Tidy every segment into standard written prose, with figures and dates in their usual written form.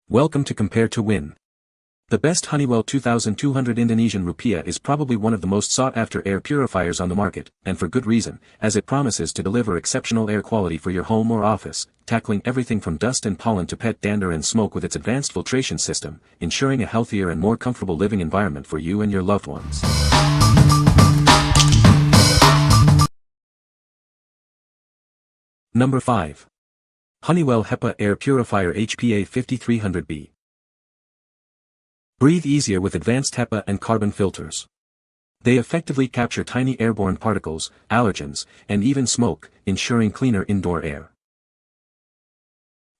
Welcome to Compare to Win. The best Honeywell 2200 Indonesian Rupiah is probably one of the most sought-after air purifiers on the market, and for good reason, as it promises to deliver exceptional air quality for your home or office, tackling everything from dust and pollen to pet dander and smoke with its advanced filtration system, ensuring a healthier and more comfortable living environment for you and your loved ones. Number 5. Honeywell HEPA Air Purifier HPA5300B. Breathe easier with advanced HEPA and carbon filters. They effectively capture tiny airborne particles, allergens, and even smoke, ensuring cleaner indoor air.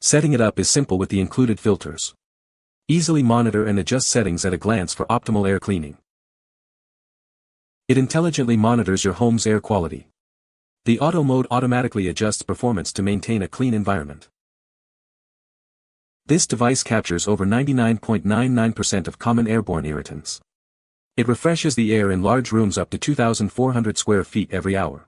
Setting it up is simple with the included filters. Easily monitor and adjust settings at a glance for optimal air cleaning. It intelligently monitors your home's air quality. The auto mode automatically adjusts performance to maintain a clean environment. This device captures over 99.99% of common airborne irritants. It refreshes the air in large rooms up to 2,400 square feet every hour.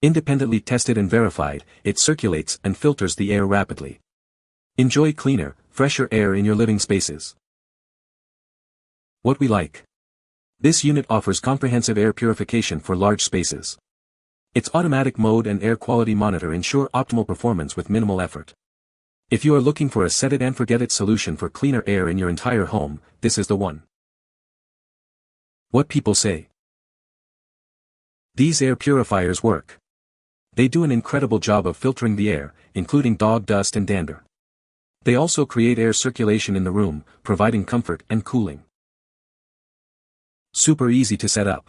Independently tested and verified, it circulates and filters the air rapidly. Enjoy cleaner, fresher air in your living spaces. What we like. This unit offers comprehensive air purification for large spaces. Its automatic mode and air quality monitor ensure optimal performance with minimal effort. If you are looking for a set-it-and-forget-it solution for cleaner air in your entire home, this is the one. What people say. These air purifiers work. They do an incredible job of filtering the air, including dog dust and dander. They also create air circulation in the room, providing comfort and cooling. Super easy to set up.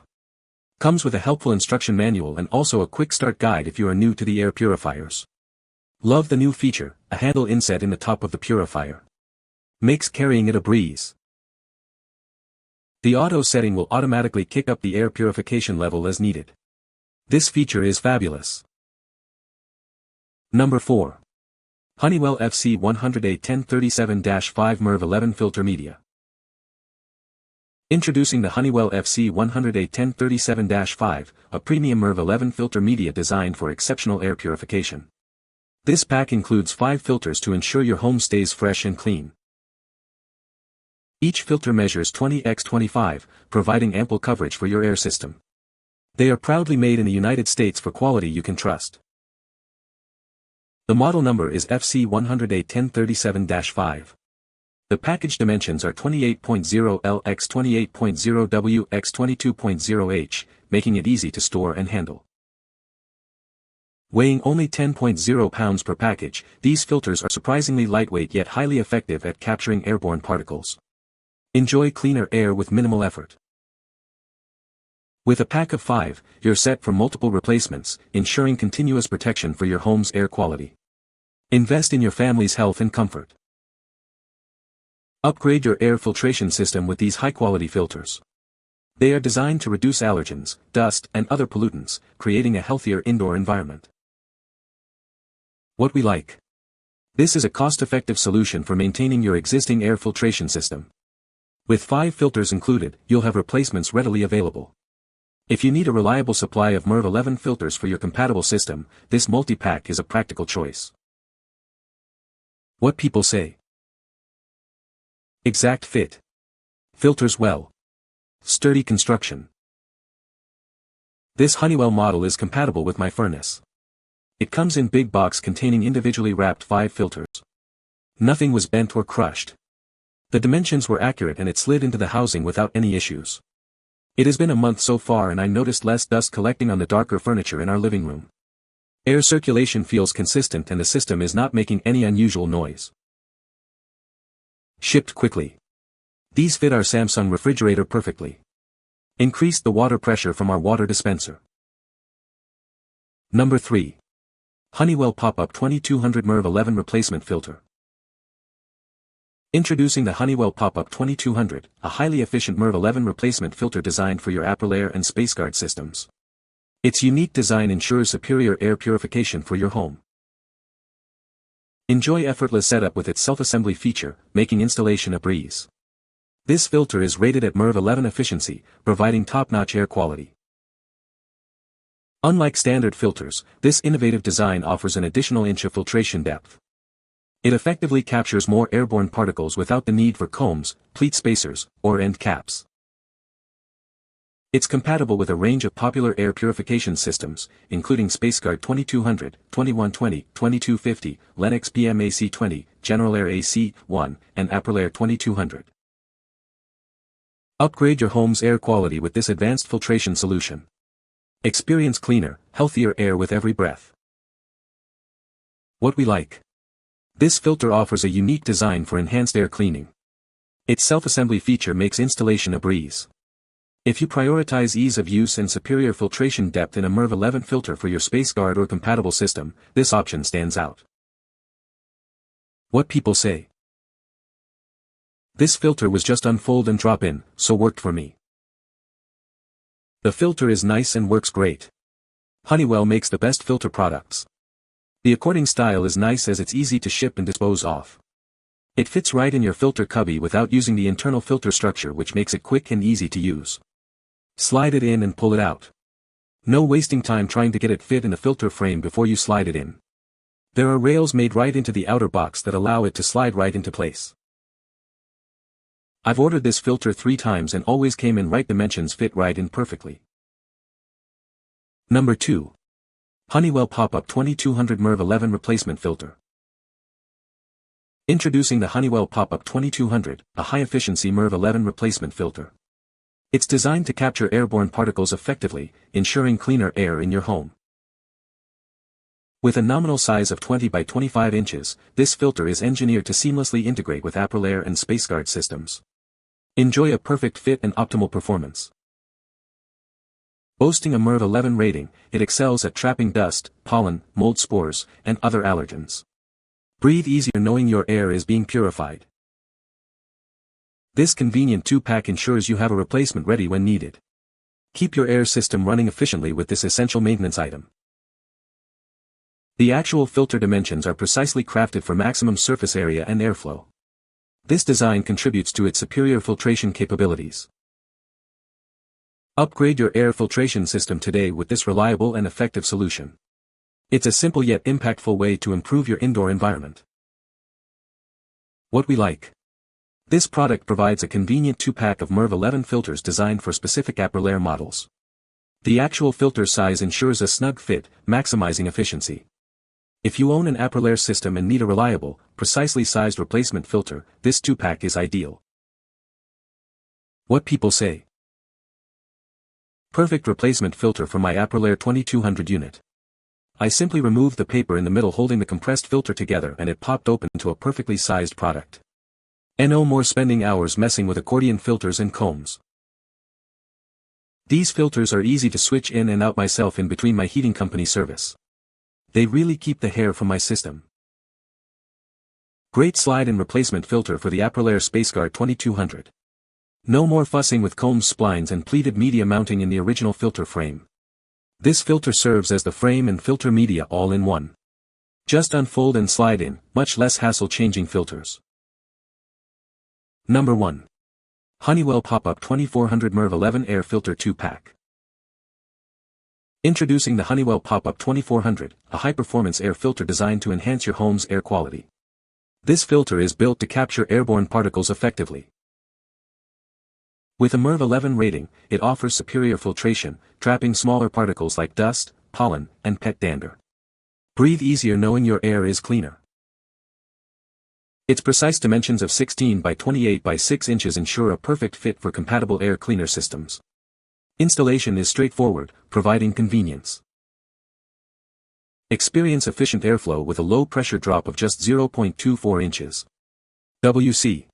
Comes with a helpful instruction manual and also a quick start guide if you are new to the air purifiers. Love the new feature, a handle inset in the top of the purifier. Makes carrying it a breeze. The auto setting will automatically kick up the air purification level as needed. This feature is fabulous. Number 4. Honeywell FC100A 1037-5 MERV 11 Filter Media. Introducing the Honeywell FC100A 1037-5, a premium MERV 11 filter media designed for exceptional air purification. This pack includes 5 filters to ensure your home stays fresh and clean. Each filter measures 20 x 25, providing ample coverage for your air system. They are proudly made in the United States for quality you can trust. The model number is FC100A 1037-5. The package dimensions are 28.0 L x 28.0 W x 22.0 H, making it easy to store and handle. Weighing only 10.0 pounds per package, these filters are surprisingly lightweight yet highly effective at capturing airborne particles. Enjoy cleaner air with minimal effort. With a pack of 5, you're set for multiple replacements, ensuring continuous protection for your home's air quality. Invest in your family's health and comfort. Upgrade your air filtration system with these high-quality filters. They are designed to reduce allergens, dust, and other pollutants, creating a healthier indoor environment. What we like. This is a cost-effective solution for maintaining your existing air filtration system. With 5 filters included, you'll have replacements readily available. If you need a reliable supply of MERV 11 filters for your compatible system, this multi-pack is a practical choice. What people say. Exact fit. Filters well. Sturdy construction. This Honeywell model is compatible with my furnace. It comes in big box containing individually wrapped 5 filters. Nothing was bent or crushed. The dimensions were accurate and it slid into the housing without any issues. It has been a month so far and I noticed less dust collecting on the darker furniture in our living room. Air circulation feels consistent and the system is not making any unusual noise. Shipped quickly. These fit our Samsung refrigerator perfectly. Increased the water pressure from our water dispenser. Number 3. Honeywell Pop-Up 2200 MERV 11 Replacement Filter. Introducing the Honeywell Pop-Up 2200, a highly efficient MERV 11 replacement filter designed for your Aprilaire and SpaceGuard systems. Its unique design ensures superior air purification for your home. Enjoy effortless setup with its self-assembly feature, making installation a breeze. This filter is rated at MERV 11 efficiency, providing top-notch air quality. Unlike standard filters, this innovative design offers an additional inch of filtration depth. It effectively captures more airborne particles without the need for combs, pleat spacers, or end caps. It's compatible with a range of popular air purification systems, including SpaceGuard 2200, 2120, 2250, Lennox PM-AC20, General Air AC-1, and Aprilaire 2200. Upgrade your home's air quality with this advanced filtration solution. Experience cleaner, healthier air with every breath. What we like. This filter offers a unique design for enhanced air cleaning. Its self-assembly feature makes installation a breeze. If you prioritize ease of use and superior filtration depth in a MERV 11 filter for your SpaceGuard or compatible system, this option stands out. What people say. This filter was just unfold and drop in, so worked for me. The filter is nice and works great. Honeywell makes the best filter products. The according style is nice as it's easy to ship and dispose of. It fits right in your filter cubby without using the internal filter structure, which makes it quick and easy to use. Slide it in and pull it out. No wasting time trying to get it fit in the filter frame before you slide it in. There are rails made right into the outer box that allow it to slide right into place. I've ordered this filter 3 times and always came in right dimensions, fit right in perfectly. Number 2. Honeywell Pop-Up 2200 MERV 11 Replacement Filter. Introducing the Honeywell Pop-Up 2200, a high-efficiency MERV 11 replacement filter. It's designed to capture airborne particles effectively, ensuring cleaner air in your home. With a nominal size of 20 by 25 inches, this filter is engineered to seamlessly integrate with Aprilaire and SpaceGuard systems. Enjoy a perfect fit and optimal performance. Boasting a MERV 11 rating, it excels at trapping dust, pollen, mold spores, and other allergens. Breathe easier knowing your air is being purified. This convenient 2-pack ensures you have a replacement ready when needed. Keep your air system running efficiently with this essential maintenance item. The actual filter dimensions are precisely crafted for maximum surface area and airflow. This design contributes to its superior filtration capabilities. Upgrade your air filtration system today with this reliable and effective solution. It's a simple yet impactful way to improve your indoor environment. What we like. This product provides a convenient 2-pack of MERV 11 filters designed for specific Aprilaire models. The actual filter size ensures a snug fit, maximizing efficiency. If you own an Aprilaire system and need a reliable, precisely sized replacement filter, this 2-pack is ideal. What people say. Perfect replacement filter for my Aprilaire 2200 unit. I simply removed the paper in the middle holding the compressed filter together and it popped open to a perfectly sized product. And no more spending hours messing with accordion filters and combs. These filters are easy to switch in and out myself in between my heating company service. They really keep the hair from my system. Great slide-in replacement filter for the Aprilaire SpaceGuard 2200. No more fussing with combs, splines and pleated media mounting in the original filter frame. This filter serves as the frame and filter media all in one. Just unfold and slide in, much less hassle changing filters. Number 1. Honeywell Pop-Up 2400 MERV 11 Air Filter 2-Pack. Introducing the Honeywell Pop-Up 2400, a high-performance air filter designed to enhance your home's air quality. This filter is built to capture airborne particles effectively. With a MERV 11 rating, it offers superior filtration, trapping smaller particles like dust, pollen, and pet dander. Breathe easier knowing your air is cleaner. Its precise dimensions of 16 by 28 by 6 inches ensure a perfect fit for compatible air cleaner systems. Installation is straightforward, providing convenience. Experience efficient airflow with a low pressure drop of just 0.24 inches. WC.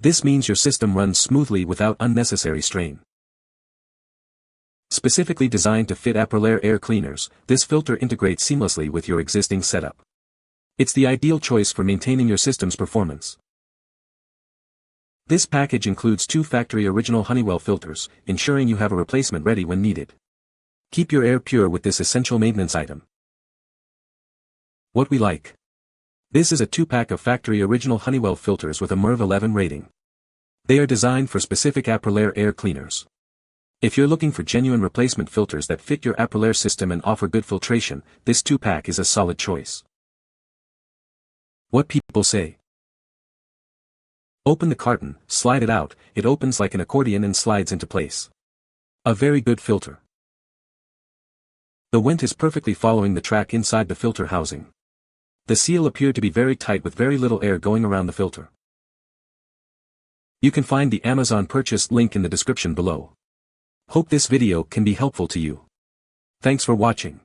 This means your system runs smoothly without unnecessary strain. Specifically designed to fit Aprilaire air cleaners, this filter integrates seamlessly with your existing setup. It's the ideal choice for maintaining your system's performance. This package includes 2 factory original Honeywell filters, ensuring you have a replacement ready when needed. Keep your air pure with this essential maintenance item. What we like. This is a 2-pack of factory original Honeywell filters with a MERV 11 rating. They are designed for specific Aprilaire air cleaners. If you're looking for genuine replacement filters that fit your Aprilaire system and offer good filtration, this 2-pack is a solid choice. What people say. Open the carton, slide it out, it opens like an accordion and slides into place. A very good filter. The vent is perfectly following the track inside the filter housing. The seal appeared to be very tight with very little air going around the filter. You can find the Amazon purchase link in the description below. Hope this video can be helpful to you. Thanks for watching.